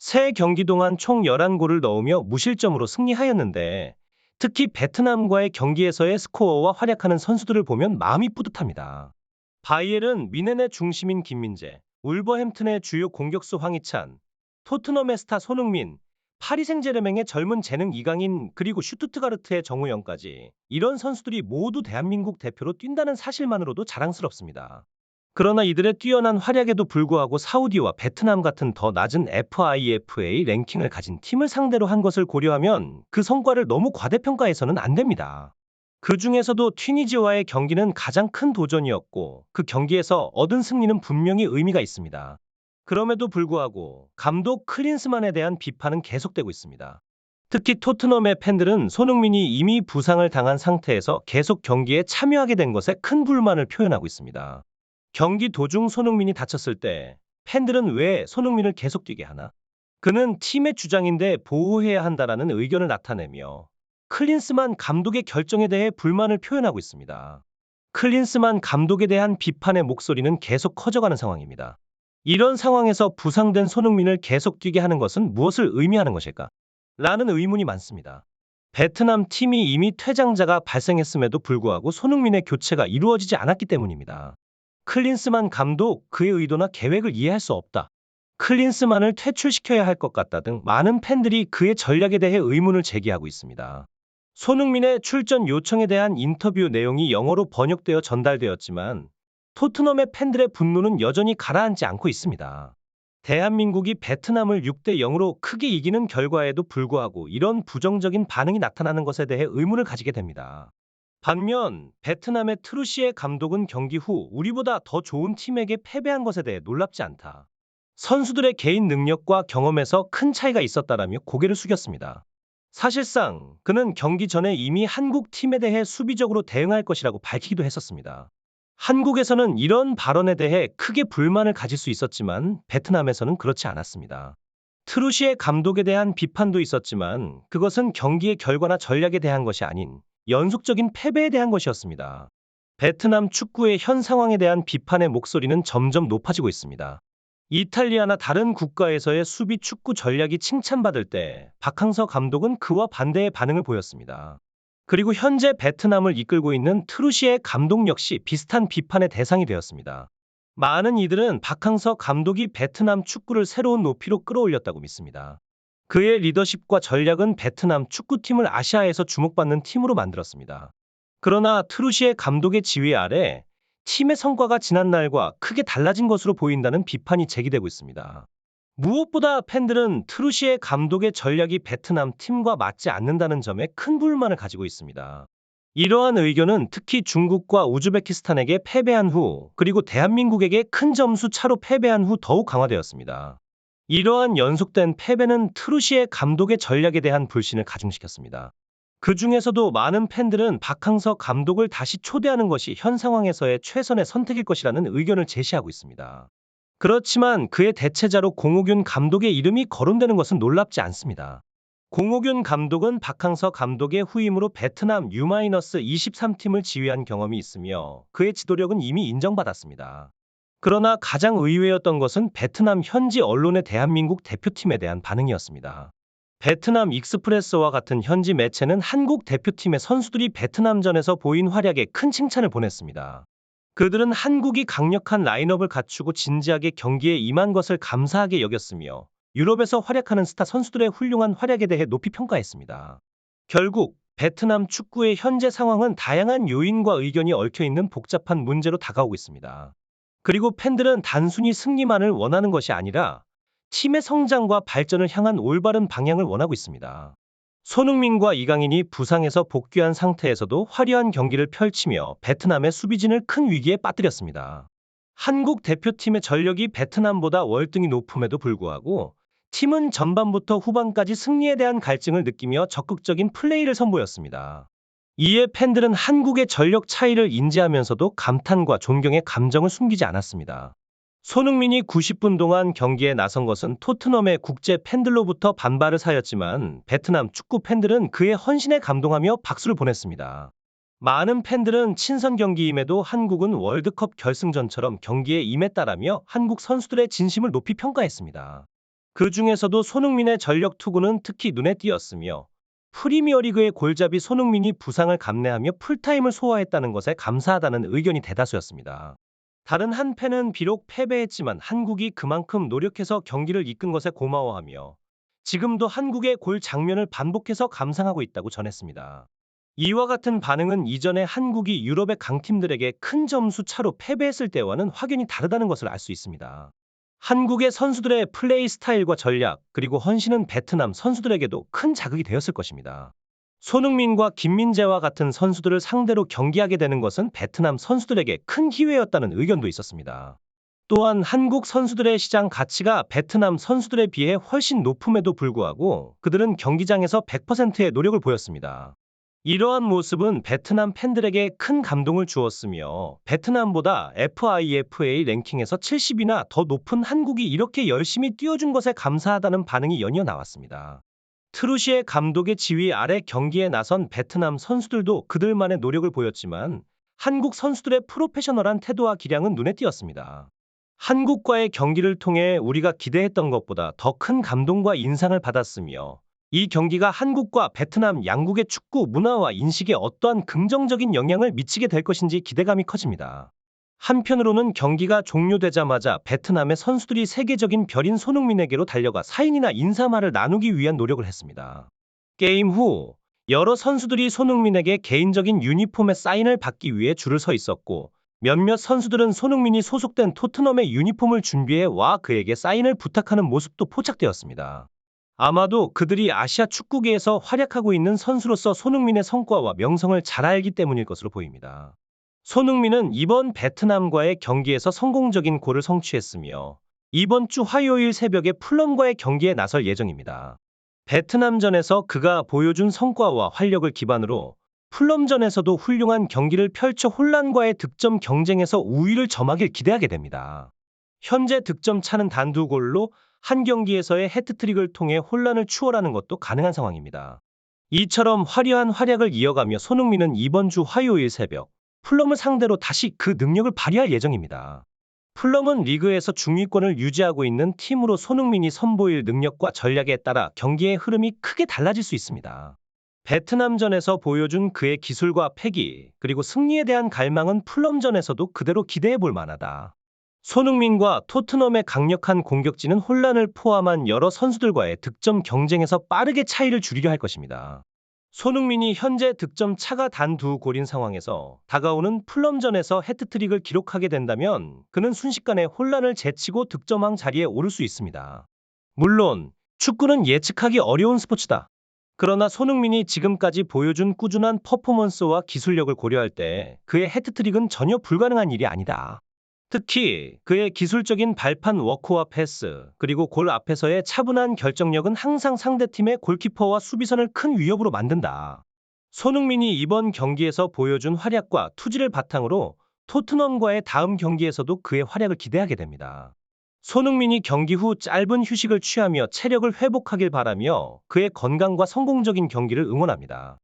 세 경기 동안 총 11골을 넣으며 무실점으로 승리하였는데 특히 베트남과의 경기에서의 스코어와 활약하는 선수들을 보면 마음이 뿌듯합니다. 바이엘은 미넨의 중심인 김민재, 울버햄튼의 주요 공격수 황희찬, 토트넘의 스타 손흥민, 파리 생제르맹의 젊은 재능 이강인 그리고 슈투트가르트의 정우영까지 이런 선수들이 모두 대한민국 대표로 뛴다는 사실만으로도 자랑스럽습니다. 그러나 이들의 뛰어난 활약에도 불구하고 사우디와 베트남 같은 더 낮은 FIFA 랭킹을 가진 팀을 상대로 한 것을 고려하면 그 성과를 너무 과대평가해서는 안 됩니다. 그 중에서도 튀니지와의 경기는 가장 큰 도전이었고 그 경기에서 얻은 승리는 분명히 의미가 있습니다. 그럼에도 불구하고 감독 클린스만에 대한 비판은 계속되고 있습니다. 특히 토트넘의 팬들은 손흥민이 이미 부상을 당한 상태에서 계속 경기에 참여하게 된 것에 큰 불만을 표현하고 있습니다. 경기 도중 손흥민이 다쳤을 때 팬들은 왜 손흥민을 계속 뛰게 하나? 그는 팀의 주장인데 보호해야 한다라는 의견을 나타내며 클린스만 감독의 결정에 대해 불만을 표현하고 있습니다. 클린스만 감독에 대한 비판의 목소리는 계속 커져가는 상황입니다. 이런 상황에서 부상된 손흥민을 계속 뛰게 하는 것은 무엇을 의미하는 것일까? 라는 의문이 많습니다. 베트남 팀이 이미 퇴장자가 발생했음에도 불구하고 손흥민의 교체가 이루어지지 않았기 때문입니다. 클린스만 감독, 그의 의도나 계획을 이해할 수 없다. 클린스만을 퇴출시켜야 할 것 같다 등 많은 팬들이 그의 전략에 대해 의문을 제기하고 있습니다. 손흥민의 출전 요청에 대한 인터뷰 내용이 영어로 번역되어 전달되었지만 토트넘의 팬들의 분노는 여전히 가라앉지 않고 있습니다. 대한민국이 베트남을 6대 0으로 크게 이기는 결과에도 불구하고 이런 부정적인 반응이 나타나는 것에 대해 의문을 가지게 됩니다. 반면 베트남의 트루시에 감독은 경기 후 우리보다 더 좋은 팀에게 패배한 것에 대해 놀랍지 않다. 선수들의 개인 능력과 경험에서 큰 차이가 있었다라며 고개를 숙였습니다. 사실상 그는 경기 전에 이미 한국 팀에 대해 수비적으로 대응할 것이라고 밝히기도 했었습니다. 한국에서는 이런 발언에 대해 크게 불만을 가질 수 있었지만 베트남에서는 그렇지 않았습니다. 트루시의 감독에 대한 비판도 있었지만 그것은 경기의 결과나 전략에 대한 것이 아닌 연속적인 패배에 대한 것이었습니다. 베트남 축구의 현 상황에 대한 비판의 목소리는 점점 높아지고 있습니다. 이탈리아나 다른 국가에서의 수비 축구 전략이 칭찬받을 때 박항서 감독은 그와 반대의 반응을 보였습니다. 그리고 현재 베트남을 이끌고 있는 트루시의 감독 역시 비슷한 비판의 대상이 되었습니다. 많은 이들은 박항서 감독이 베트남 축구를 새로운 높이로 끌어올렸다고 믿습니다. 그의 리더십과 전략은 베트남 축구팀을 아시아에서 주목받는 팀으로 만들었습니다. 그러나 트루시의 감독의 지휘 아래 팀의 성과가 지난날과 크게 달라진 것으로 보인다는 비판이 제기되고 있습니다. 무엇보다 팬들은 트루시의 감독의 전략이 베트남 팀과 맞지 않는다는 점에 큰 불만을 가지고 있습니다. 이러한 의견은 특히 중국과 우즈베키스탄에게 패배한 후 그리고 대한민국에게 큰 점수 차로 패배한 후 더욱 강화되었습니다. 이러한 연속된 패배는 트루시의 감독의 전략에 대한 불신을 가중시켰습니다. 그 중에서도 많은 팬들은 박항서 감독을 다시 초대하는 것이 현 상황에서의 최선의 선택일 것이라는 의견을 제시하고 있습니다. 그렇지만 그의 대체자로 공호균 감독의 이름이 거론되는 것은 놀랍지 않습니다. 공호균 감독은 박항서 감독의 후임으로 베트남 U-23팀을 지휘한 경험이 있으며 그의 지도력은 이미 인정받았습니다. 그러나 가장 의외였던 것은 베트남 현지 언론의 대한민국 대표팀에 대한 반응이었습니다. 베트남 익스프레스와 같은 현지 매체는 한국 대표팀의 선수들이 베트남전에서 보인 활약에 큰 칭찬을 보냈습니다. 그들은 한국이 강력한 라인업을 갖추고 진지하게 경기에 임한 것을 감사하게 여겼으며 유럽에서 활약하는 스타 선수들의 훌륭한 활약에 대해 높이 평가했습니다. 결국 베트남 축구의 현재 상황은 다양한 요인과 의견이 얽혀있는 복잡한 문제로 다가오고 있습니다. 그리고 팬들은 단순히 승리만을 원하는 것이 아니라 팀의 성장과 발전을 향한 올바른 방향을 원하고 있습니다. 손흥민과 이강인이 부상에서 복귀한 상태에서도 화려한 경기를 펼치며 베트남의 수비진을 큰 위기에 빠뜨렸습니다. 한국 대표팀의 전력이 베트남보다 월등히 높음에도 불구하고 팀은 전반부터 후반까지 승리에 대한 갈증을 느끼며 적극적인 플레이를 선보였습니다. 이에 팬들은 한국의 전력 차이를 인지하면서도 감탄과 존경의 감정을 숨기지 않았습니다. 손흥민이 90분 동안 경기에 나선 것은 토트넘의 국제 팬들로부터 반발을 사였지만 베트남 축구 팬들은 그의 헌신에 감동하며 박수를 보냈습니다. 많은 팬들은 친선 경기임에도 한국은 월드컵 결승전처럼 경기에 임했다라며 한국 선수들의 진심을 높이 평가했습니다. 그 중에서도 손흥민의 전력 투구는 특히 눈에 띄었으며 프리미어리그의 골잡이 손흥민이 부상을 감내하며 풀타임을 소화했다는 것에 감사하다는 의견이 대다수였습니다. 다른 한 팬은 비록 패배했지만 한국이 그만큼 노력해서 경기를 이끈 것에 고마워하며 지금도 한국의 골 장면을 반복해서 감상하고 있다고 전했습니다. 이와 같은 반응은 이전에 한국이 유럽의 강팀들에게 큰 점수 차로 패배했을 때와는 확연히 다르다는 것을 알 수 있습니다. 한국의 선수들의 플레이 스타일과 전략, 그리고 헌신은 베트남 선수들에게도 큰 자극이 되었을 것입니다. 손흥민과 김민재와 같은 선수들을 상대로 경기하게 되는 것은 베트남 선수들에게 큰 기회였다는 의견도 있었습니다. 또한 한국 선수들의 시장 가치가 베트남 선수들에 비해 훨씬 높음에도 불구하고 그들은 경기장에서 100%의 노력을 보였습니다. 이러한 모습은 베트남 팬들에게 큰 감동을 주었으며 베트남보다 FIFA 랭킹에서 70위나 더 높은 한국이 이렇게 열심히 뛰어준 것에 감사하다는 반응이 연이어 나왔습니다. 트루시에 감독의 지휘 아래 경기에 나선 베트남 선수들도 그들만의 노력을 보였지만 한국 선수들의 프로페셔널한 태도와 기량은 눈에 띄었습니다. 한국과의 경기를 통해 우리가 기대했던 것보다 더 큰 감동과 인상을 받았으며 이 경기가 한국과 베트남 양국의 축구 문화와 인식에 어떠한 긍정적인 영향을 미치게 될 것인지 기대감이 커집니다. 한편으로는 경기가 종료되자마자 베트남의 선수들이 세계적인 별인 손흥민에게로 달려가 사인이나 인사말을 나누기 위한 노력을 했습니다. 게임 후 여러 선수들이 손흥민에게 개인적인 유니폼의 사인을 받기 위해 줄을 서 있었고 몇몇 선수들은 손흥민이 소속된 토트넘의 유니폼을 준비해 와 그에게 사인을 부탁하는 모습도 포착되었습니다. 아마도 그들이 아시아 축구계에서 활약하고 있는 선수로서 손흥민의 성과와 명성을 잘 알기 때문일 것으로 보입니다. 손흥민은 이번 베트남과의 경기에서 성공적인 골을 성취했으며 이번 주 화요일 새벽에 풀럼과의 경기에 나설 예정입니다. 베트남전에서 그가 보여준 성과와 활력을 기반으로 풀럼전에서도 훌륭한 경기를 펼쳐 홀란과의 득점 경쟁에서 우위를 점하길 기대하게 됩니다. 현재 득점 차는 단 2골로 한 경기에서의 해트트릭을 통해 혼란을 추월하는 것도 가능한 상황입니다. 이처럼 화려한 활약을 이어가며 손흥민은 이번 주 화요일 새벽 풀럼을 상대로 다시 그 능력을 발휘할 예정입니다. 풀럼은 리그에서 중위권을 유지하고 있는 팀으로 손흥민이 선보일 능력과 전략에 따라 경기의 흐름이 크게 달라질 수 있습니다. 베트남전에서 보여준 그의 기술과 패기, 그리고 승리에 대한 갈망은 풀럼전에서도 그대로 기대해 볼 만하다. 손흥민과 토트넘의 강력한 공격진은 혼란을 포함한 여러 선수들과의 득점 경쟁에서 빠르게 차이를 줄이려 할 것입니다. 손흥민이 현재 득점 차가 단 2골인 상황에서 다가오는 풀럼전에서 해트트릭을 기록하게 된다면 그는 순식간에 혼란을 제치고 득점왕 자리에 오를 수 있습니다. 물론 축구는 예측하기 어려운 스포츠다. 그러나 손흥민이 지금까지 보여준 꾸준한 퍼포먼스와 기술력을 고려할 때 그의 해트트릭은 전혀 불가능한 일이 아니다. 특히 그의 기술적인 발판 워크와 패스, 그리고 골 앞에서의 차분한 결정력은 항상 상대팀의 골키퍼와 수비선을 큰 위협으로 만든다. 손흥민이 이번 경기에서 보여준 활약과 투지를 바탕으로 토트넘과의 다음 경기에서도 그의 활약을 기대하게 됩니다. 손흥민이 경기 후 짧은 휴식을 취하며 체력을 회복하길 바라며 그의 건강과 성공적인 경기를 응원합니다.